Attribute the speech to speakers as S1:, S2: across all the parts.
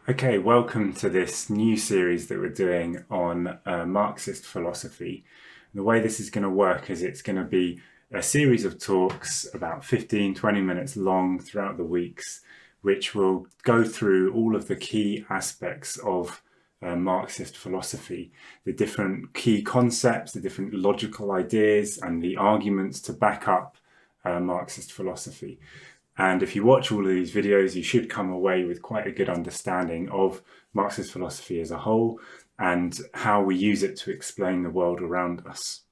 S1: Okay, welcome to this new series that we're doing on Marxist philosophy. The way this is going to work is it's going to be a series of talks about 15-20 minutes long throughout the weeks, which will go through all of the key aspects of Marxist philosophy, the different key concepts, the different logical ideas, and the arguments to back up Marxist philosophy. And if you watch all of these videos, you should come away with quite a good understanding of Marxist philosophy as a whole and how we use it to explain the world around us.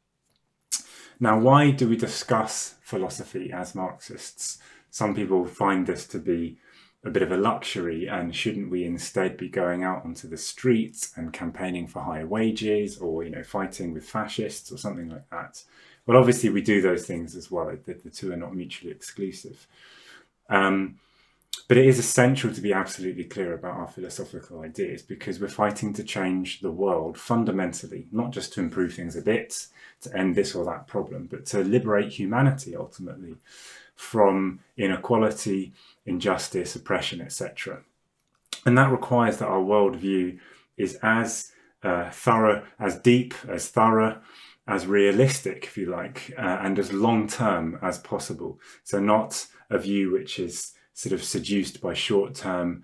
S1: Now, why do we discuss philosophy as Marxists? Some people find this to be a bit of a luxury, and shouldn't we instead be going out onto the streets and campaigning for higher wages, or fighting with fascists or something like that? Well, obviously we do those things as well. The two are not mutually exclusive. But it is essential to be absolutely clear about our philosophical ideas, because we're fighting to change the world fundamentally, not just to improve things a bit, to end this or that problem, but to liberate humanity ultimately from inequality, injustice, oppression, etc. And that requires that our worldview is as thorough, as deep, as thorough, as realistic, if you like, and as long-term as possible. So not a view which is sort of seduced by short-term,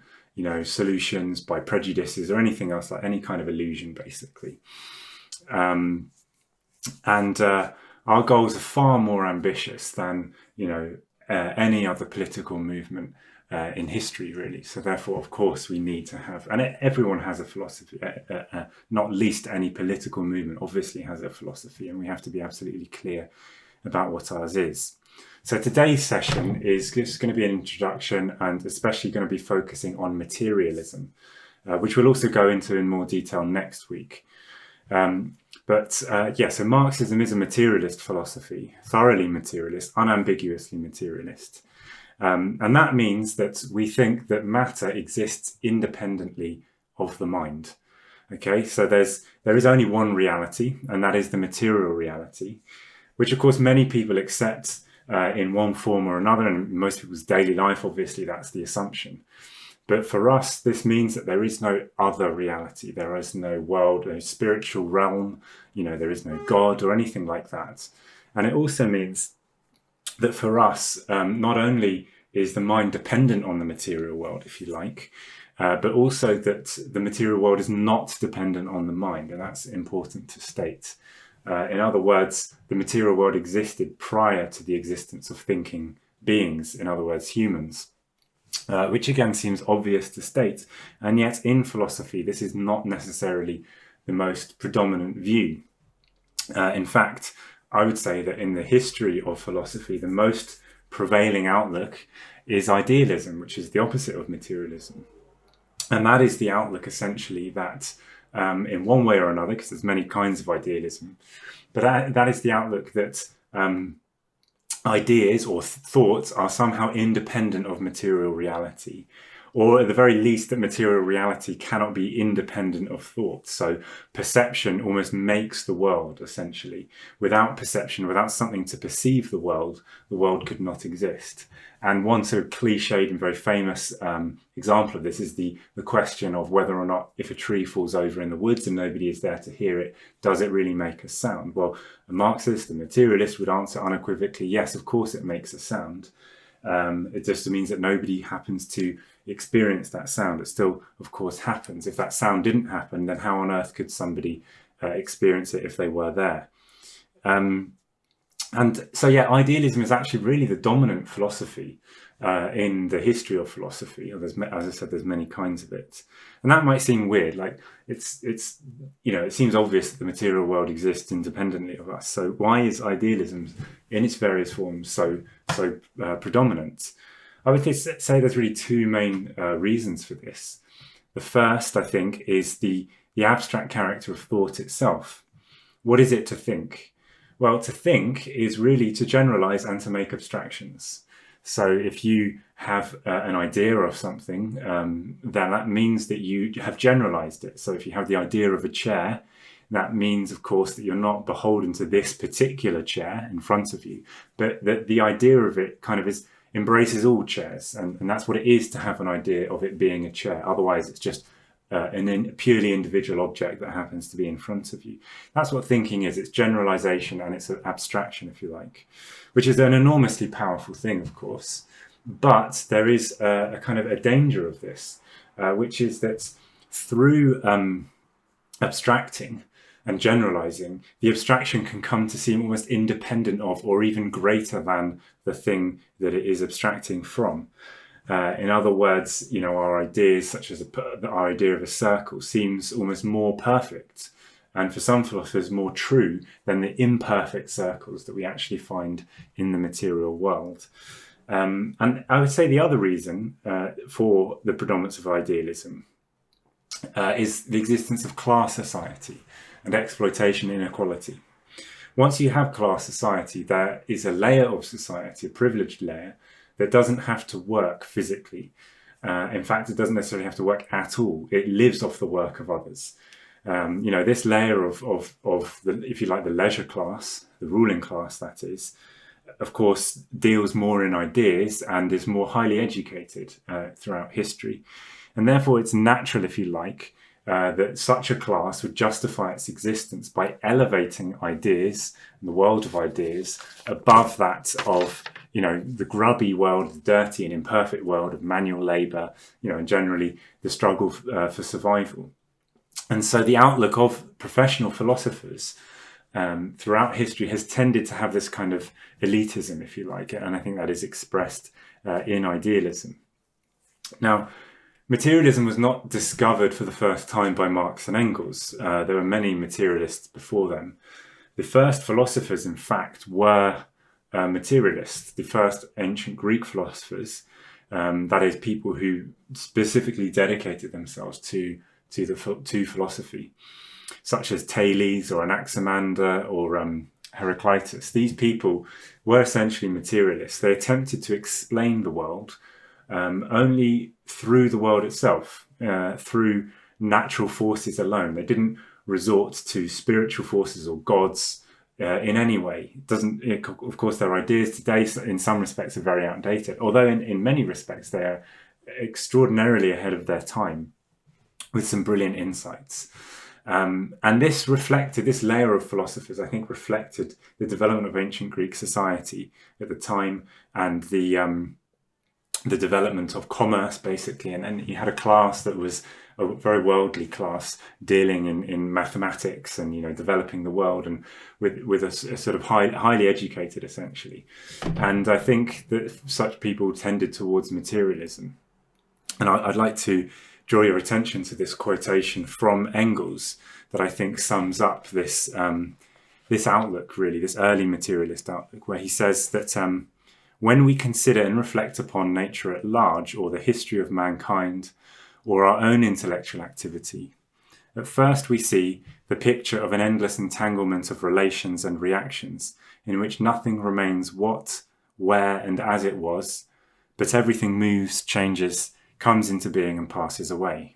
S1: solutions, by prejudices or anything else, like any kind of illusion, basically. And our goals are far more ambitious than, any other political movement in history, really. So therefore, of course, we need to have, and everyone has a philosophy, not least any political movement obviously has a philosophy, and we have to be absolutely clear about what ours is. So today's session is just going to be an introduction, and especially going to be focusing on materialism, which we'll also go into in more detail next week. So Marxism is a materialist philosophy, thoroughly materialist, unambiguously materialist. And that means that we think that matter exists independently of the mind. Okay, so there is only one reality, and that is the material reality, which of course many people accept in one form or another, and in most people's daily life, obviously that's the assumption. But for us, this means that there is no other reality. There is no world, no spiritual realm, there is no God or anything like that. And it also means that for us, not only is the mind dependent on the material world, if you like, but also that the material world is not dependent on the mind, and that's important to state. In other words, the material world existed prior to the existence of thinking beings, in other words, humans, which again seems obvious to state. And yet in philosophy, this is not necessarily the most predominant view. In fact, I would say that in the history of philosophy, the most prevailing outlook is idealism, which is the opposite of materialism. And that is the outlook essentially that in one way or another, because there's many kinds of idealism, but that is the outlook that ideas or thoughts are somehow independent of material reality, or at the very least that material reality cannot be independent of thought. So perception almost makes the world, essentially. Without perception, without something to perceive the world could not exist. And one sort of cliched and very famous example of this is the question of whether or not, if a tree falls over in the woods and nobody is there to hear it, does it really make a sound? Well, a Marxist, a materialist would answer unequivocally, yes, of course it makes a sound. It just means that nobody happens to experience that sound. It still, of course, happens. If that sound didn't happen, then how on earth could somebody experience it if they were there? And so, idealism is actually really the dominant philosophy in the history of philosophy. As I said, there's many kinds of it. And that might seem weird. Like it seems obvious that the material world exists independently of us. So why is idealism in its various forms so predominant? I would say there's really two main reasons for this. The first, I think, is the abstract character of thought itself. What is it to think? Well, to think is really to generalize and to make abstractions. So if you have an idea of something, then that means that you have generalized it. So if you have the idea of a chair, that means, of course, that you're not beholden to this particular chair in front of you, but that the idea of it kind of is embraces all chairs, and that's what it is to have an idea of it being a chair. Otherwise, it's just a purely individual object that happens to be in front of you. That's what thinking is. It's generalization and it's an abstraction, if you like, which is an enormously powerful thing, of course. But there is a kind of a danger of this, which is that through abstracting and generalizing, the abstraction can come to seem almost independent of or even greater than the thing that it is abstracting from. In other words, our ideas, such as our idea of a circle, seems almost more perfect, and for some philosophers more true than the imperfect circles that we actually find in the material world. And I would say the other reason for the predominance of idealism is the existence of class society and exploitation inequality. Once you have class society, there is a layer of society, a privileged layer, that doesn't have to work physically. In fact, it doesn't necessarily have to work at all. It lives off the work of others. This layer of the, if you like, the leisure class, the ruling class, that is, of course, deals more in ideas and is more highly educated throughout history. And therefore, it's natural, if you like, that such a class would justify its existence by elevating ideas and the world of ideas above that of the grubby world, the dirty and imperfect world of manual labour, and generally the struggle for survival. And so the outlook of professional philosophers throughout history has tended to have this kind of elitism, if you like, and I think that is expressed in idealism. Now, materialism was not discovered for the first time by Marx and Engels. There were many materialists before them. The first philosophers, in fact, were materialists, the first ancient Greek philosophers, that is, people who specifically dedicated themselves to philosophy, such as Thales or Anaximander or Heraclitus. These people were essentially materialists. They attempted to explain the world only through the world itself, through natural forces alone. They didn't resort to spiritual forces or gods in any way. Of course, their ideas today, in some respects, are very outdated, although in many respects they are extraordinarily ahead of their time, with some brilliant insights. And this layer of philosophers, I think, reflected the development of ancient Greek society at the time and the development of commerce, basically. And then you had a class that was a very worldly class, dealing in mathematics and developing the world, and with a sort of highly educated, essentially. And I think that such people tended towards materialism. And I'd like to draw your attention to this quotation from Engels that I think sums up this outlook, really, this early materialist outlook, where he says that when we consider and reflect upon nature at large, or the history of mankind, or our own intellectual activity, at first we see the picture of an endless entanglement of relations and reactions, in which nothing remains what, where, and as it was, but everything moves, changes, comes into being and passes away.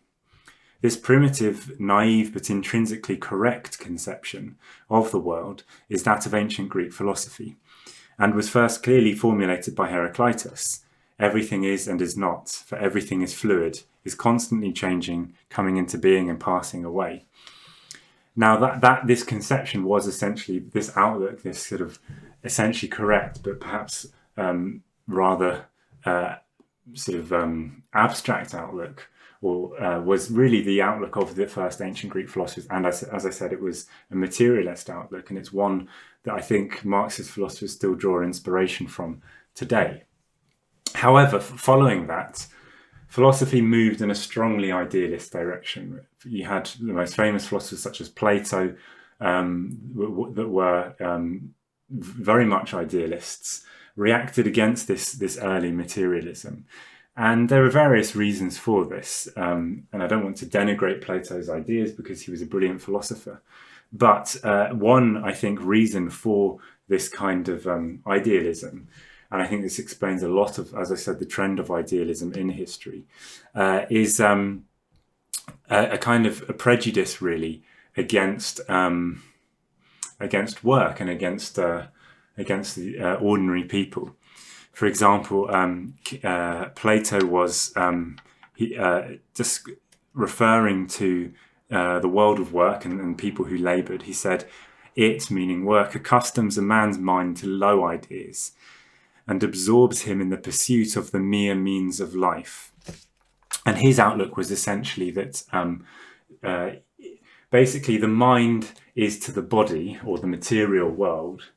S1: This primitive, naive, but intrinsically correct conception of the world is that of ancient Greek philosophy, and was first clearly formulated by Heraclitus. Everything is and is not, for everything is fluid, is constantly changing, coming into being and passing away. Now this conception was essentially this outlook, this sort of essentially correct, but perhaps rather abstract outlook, or was really the outlook of the first ancient Greek philosophers. And as I said, it was a materialist outlook, and it's one that I think Marxist philosophers still draw inspiration from today. However, following that, philosophy moved in a strongly idealist direction. You had the most famous philosophers such as Plato, that were very much idealists, reacted against this early materialism. And there are various reasons for this. And I don't want to denigrate Plato's ideas, because he was a brilliant philosopher. But one, I think, reason for this kind of idealism, and I think this explains a lot of, as I said, the trend of idealism in history, is a kind of a prejudice, really, against work and against the ordinary people. For example, Plato was just referring to the world of work and people who laboured. He said, "It," meaning work, "accustoms a man's mind to low ideas and absorbs him in the pursuit of the mere means of life." And his outlook was essentially that basically the mind is to the body or the material world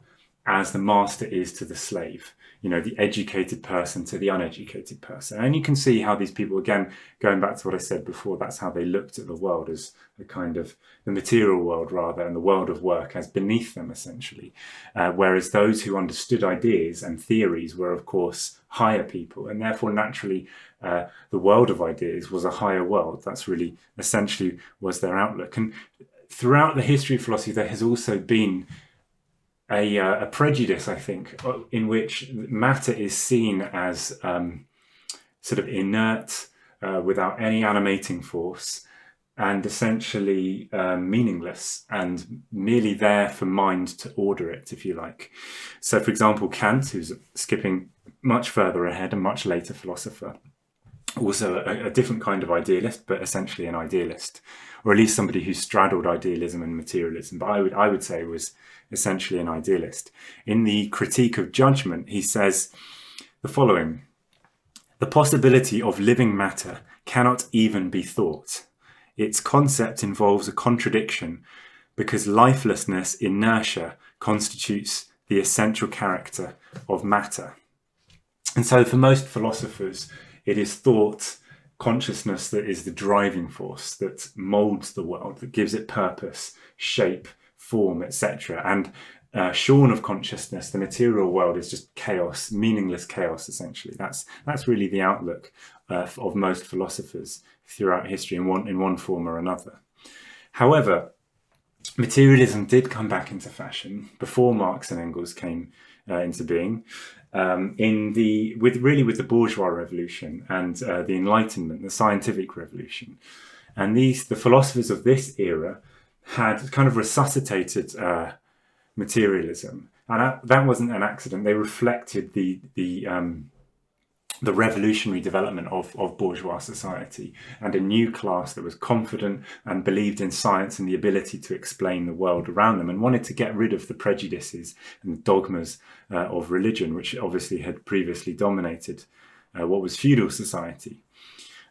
S1: as the master is to the slave. The educated person to the uneducated person. And you can see how these people, again, going back to what I said before, that's how they looked at the world, as a kind of the material world rather, and the world of work as beneath them, essentially. Whereas those who understood ideas and theories were, of course, higher people. And therefore, naturally, the world of ideas was a higher world. That's really essentially was their outlook. And throughout the history of philosophy, there has also been a prejudice, I think, in which matter is seen as sort of inert, without any animating force, and essentially meaningless, and merely there for mind to order it, if you like. So, for example, Kant, who's skipping much further ahead, a much later philosopher, also a different kind of idealist, but essentially an idealist, or at least somebody who straddled idealism and materialism, but I would say was essentially an idealist. In the Critique of Judgment, he says the following: "The possibility of living matter cannot even be thought. Its concept involves a contradiction because lifelessness, inertia, constitutes the essential character of matter." And so for most philosophers, it is thought, consciousness, that is the driving force that molds the world, that gives it purpose, shape, form, etc. And shorn of consciousness, the material world is just chaos, meaningless chaos, essentially. That's really the outlook of most philosophers throughout history in one form or another. However, materialism did come back into fashion before Marx and Engels came into being, with the bourgeois revolution and the Enlightenment, the scientific revolution. And the philosophers of this era had kind of resuscitated materialism, and that wasn't an accident. They reflected the revolutionary development of bourgeois society, and a new class that was confident and believed in science and the ability to explain the world around them, and wanted to get rid of the prejudices and dogmas of religion, which obviously had previously dominated what was feudal society.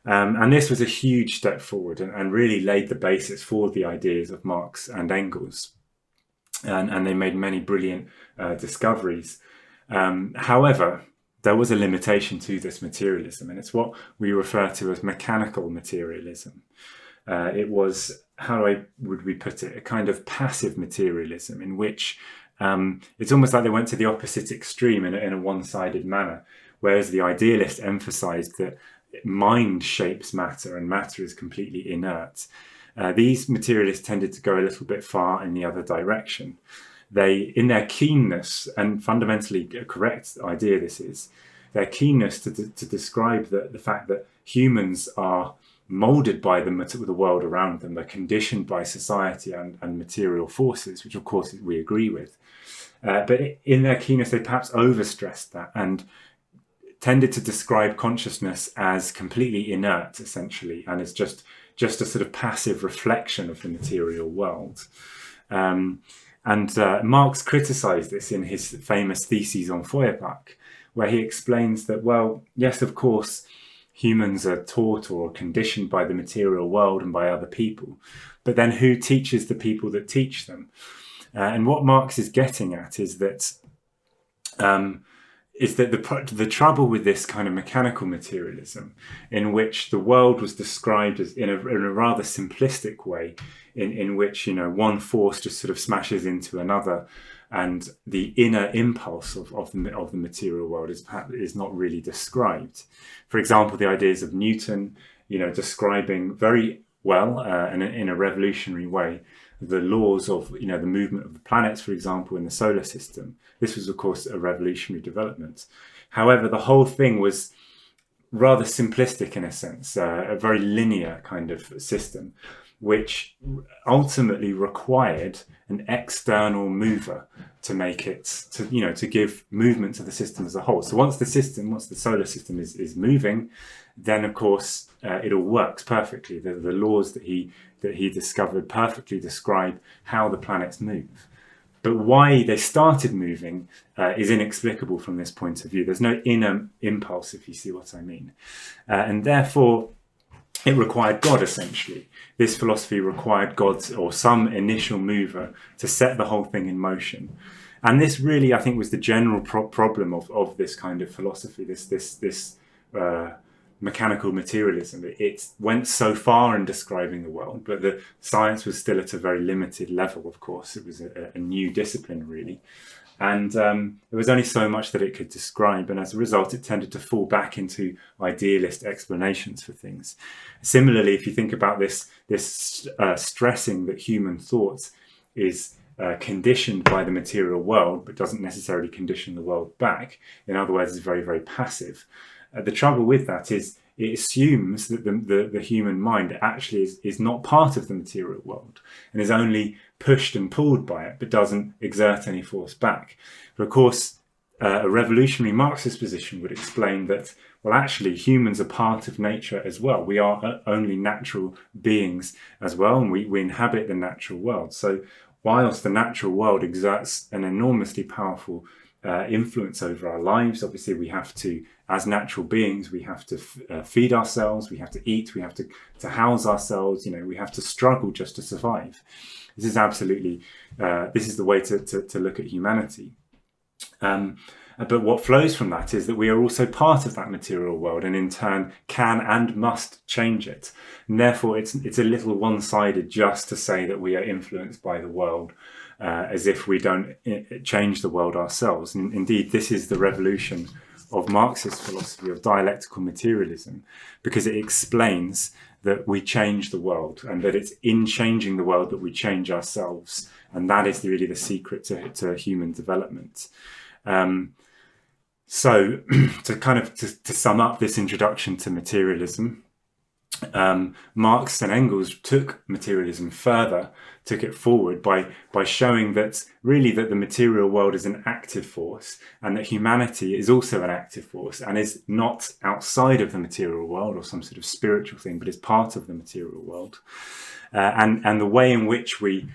S1: And this was a huge step forward and really laid the basis for the ideas of Marx and Engels. And they made many brilliant discoveries. However, there was a limitation to this materialism, and it's what we refer to as mechanical materialism. It was, would we put it, a kind of passive materialism in which it's almost like they went to the opposite extreme in a one-sided manner, whereas the idealist emphasized that mind shapes matter and matter is completely inert. These materialists tended to go a little bit far in the other direction. They, in their keenness, and fundamentally a correct idea this is, their keenness to describe the fact that humans are molded by the world around them, they're conditioned by society and material forces, which of course we agree with. But in their keenness, they perhaps overstressed that and tended to describe consciousness as completely inert, essentially, and as just a sort of passive reflection of the material world. And Marx criticized this in his famous theses on Feuerbach, where he explains that, well, yes, of course, humans are taught or conditioned by the material world and by other people, but then who teaches the people that teach them? And what Marx is getting at is that the trouble with this kind of mechanical materialism, in which the world was described as in a rather simplistic way, in which one force just sort of smashes into another, and the inner impulse of the material world is not really described. For example, the ideas of Newton, describing very well and in a revolutionary way the laws of the movement of the planets, for example, in the solar system. This was, of course, a revolutionary development. However, the whole thing was rather simplistic in a sense, a very linear kind of system. which ultimately required an external mover to make it, to give movement to the system as a whole. So once the solar system is moving, then of course it all works perfectly. The laws that he discovered perfectly describe how the planets move. But why they started moving is inexplicable from this point of view. There's no inner impulse, if you see what I mean. And therefore, it required God, essentially. This philosophy required God or some initial mover to set the whole thing in motion. And this really, I think, was the general problem of this kind of philosophy, this mechanical materialism. It went so far in describing the world, but the science was still at a very limited level, of course. It was a new discipline, really. And there was only so much that it could describe. And as a result, it tended to fall back into idealist explanations for things. Similarly, if you think about this stressing that human thought is conditioned by the material world, but doesn't necessarily condition the world back. In other words, it's very, very passive. The trouble with that is it assumes that the human mind actually is not part of the material world and is only pushed and pulled by it, but doesn't exert any force back. But of course, a revolutionary Marxist position would explain that, well, actually, humans are part of nature as well. We are only natural beings as well, and we inhabit the natural world. So whilst the natural world exerts an enormously powerful influence over our lives, obviously we have to, as natural beings, we have to feed ourselves, we have to eat, we have to house ourselves, we have to struggle just to survive. This is absolutely, this is the way to look at humanity. But what flows from that is that we are also part of that material world and in turn can and must change it. And therefore it's a little one-sided just to say that we are influenced by the world as if we don't change the world ourselves. And indeed, this is the revolution of Marxist philosophy of dialectical materialism, because it explains that we change the world and that it's in changing the world that we change ourselves. And that is really the secret to human development. So to sum up this introduction to materialism, Marx and Engels took materialism further, took it forward by showing that really that the material world is an active force and that humanity is also an active force and is not outside of the material world or some sort of spiritual thing, but is part of the material world. And the way in which we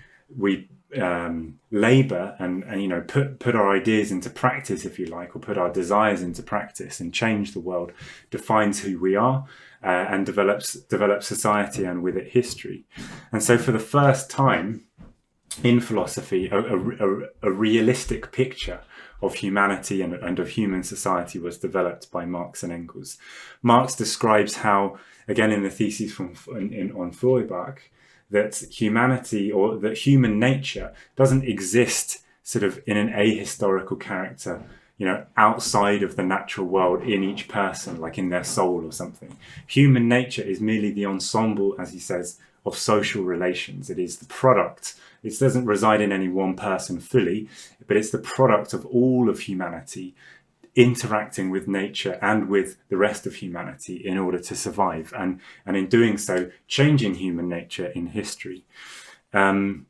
S1: labor and put our ideas into practice, if you like, or put our desires into practice and change the world defines who we are and develops society and with it history. And so for the first time in philosophy, a realistic picture of humanity and of human society was developed by Marx and Engels. Marx describes how, again in the thesis on Feuerbach, that humanity or that human nature doesn't exist sort of in an ahistorical character, outside of the natural world in each person, like in their soul or something. Human nature is merely the ensemble, as he says, of social relations. It is the product. It doesn't reside in any one person fully, but it's the product of all of humanity interacting with nature and with the rest of humanity in order to survive, and in doing so, changing human nature in history. And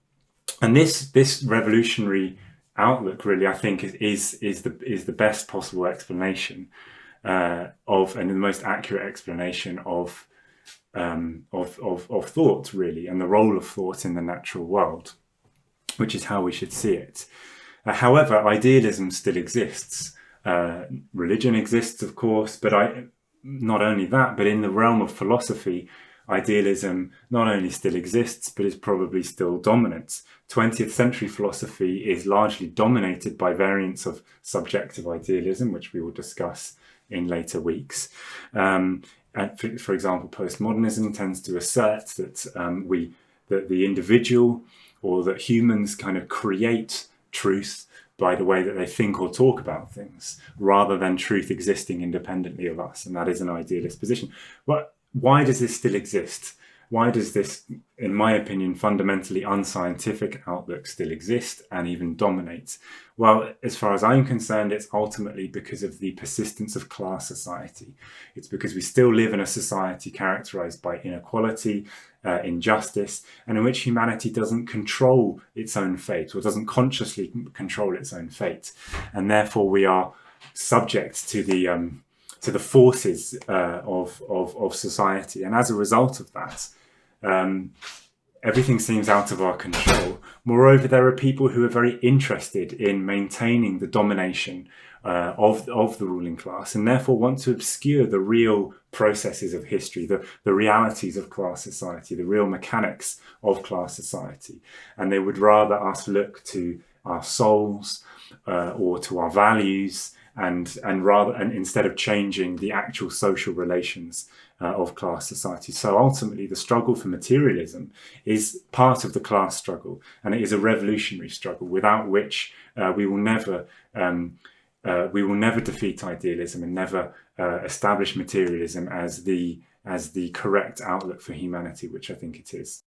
S1: this revolutionary outlook, really, I think, is the best possible explanation of, and the most accurate explanation of thought, really, and the role of thought in the natural world, which is how we should see it. However, idealism still exists. Religion exists, of course, but not only that, but in the realm of philosophy, idealism not only still exists, but is probably still dominant. 20th century philosophy is largely dominated by variants of subjective idealism, which we will discuss in later weeks. For example, postmodernism tends to assert that that the individual, or that humans kind of create truth by the way that they think or talk about things, rather than truth existing independently of us. And that is an idealist position. Why does this still exist? why does this, in my opinion, fundamentally unscientific outlook still exist and even dominate? Well, as far as I'm concerned, it's ultimately because of the persistence of class society. It's because we still live in a society characterized by inequality, injustice, and in which humanity doesn't control its own fate, or doesn't consciously control its own fate. And therefore we are subject to the forces of society. And as a result of that, everything seems out of our control. Moreover, there are people who are very interested in maintaining the domination of the ruling class, and therefore want to obscure the real processes of history, the realities of class society, the real mechanics of class society. And they would rather us look to our souls or to our values, and instead of changing the actual social relations of class society. So ultimately, the struggle for materialism is part of the class struggle, and it is a revolutionary struggle without which we will never defeat idealism and never establish materialism as the correct outlook for humanity, which I think it is.